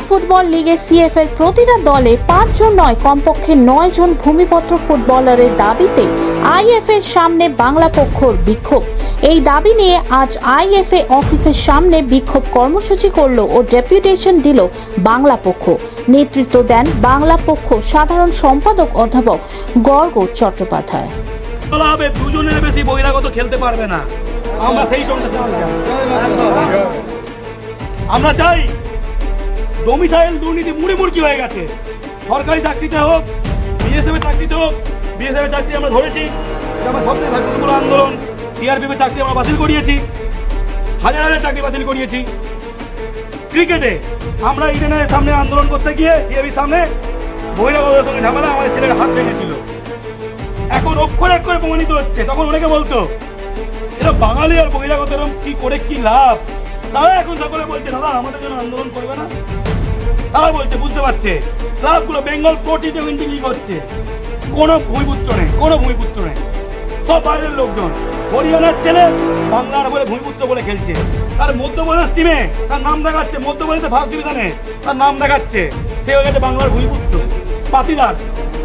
Football লিগে CFL প্রতিটা দলে 5 জন নয় কমপক্ষে 9 জন ভূমিপত্র ফুটবলারের দাবিতে আইএফএর সামনে বাংলা পক্ষর বিক্ষোভ। এই দাবি নিয়ে আজ আইএফএ অফিসের সামনে বিক্ষোভ কর্মসূচি করল ও ডেপুটেশন দিল বাংলা পক্ষ। নেতৃত্ব দেন বাংলা পক্ষ সাধারণ সম্পাদক অধ্যাপক গর্গ চট্টোপাধ্যায়। দুজনের বেশি বহিরাগত খেলতে পারবে না, আমরা সেই টোনটা চাই। আমরা চাই ডোমিসাইল দুর্নীতি মুড়ি হয়ে গেছে। সরকারি চাকরিতে হোক, বিএসএফ চাকরিতে হোক, বিএসএফ চাকরি আমরা ধরেছি, আমরা সবথেকে সাকসেসফুল আন্দোলন। সিআরপিএফ চাকরি আমরা বাতিল করিয়েছি, হাজার হাজার চাকরি বাতিল করিয়েছি। ক্রিকেটে আমরা ইডেনের সামনে আন্দোলন করতে গিয়ে সিআরপির সামনে বহিরাগতের সঙ্গে ঝামেলা, আমাদের ছেলের হাত ভেঙেছিল। এখন অক্ষরে অক্ষরে প্রমাণিত হচ্ছে। তখন অনেকে বলতো এরা বাঙালি আর বহিরাগতের কি করে কি লাভ, তারা এখন সকলে বলছে দাদা আমাদের জন্য আন্দোলন করবে না। তারা বলছে, বুঝতে পারছে ক্লাবগুলো বেঙ্গল টি20 লিগ হচ্ছে, কোনো ভূমিপুত্র নেই, কোনো ভূমিপুত্র নেই, সব বাইরের লোকজন। হরিয়ানার ছেলে বাংলার বলে ভূমিপুত্র বলে খেলছে। তার মধ্যপ্রদেশ টিমে তার নাম দেখাচ্ছে, মধ্যপ্রদেশে ফার্স্ট ডিভিশনে তার নাম দেখাচ্ছে, সে হয়ে গেছে বাংলার ভূমিপুত্র। পাতিদার,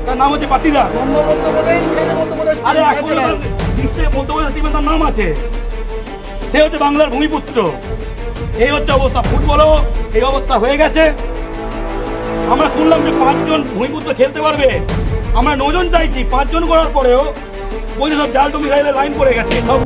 তার নাম হচ্ছে পাতিদার। আরে এখন মধ্যপ্রদেশ টিমে তার নাম আছে, সে হচ্ছে বাংলার ভূমিপুত্র। এই হচ্ছে অবস্থা। ফুটবলও এই অবস্থা হয়ে গেছে। আমরা শুনলাম যে 5 জন ভূমিপুত্র খেলতে পারবে, আমরা 9 জন চাইছি। 5 জন করার পরেও বলছে সব জাল ডোমিসাইলের লাইন পড়ে গেছে সব।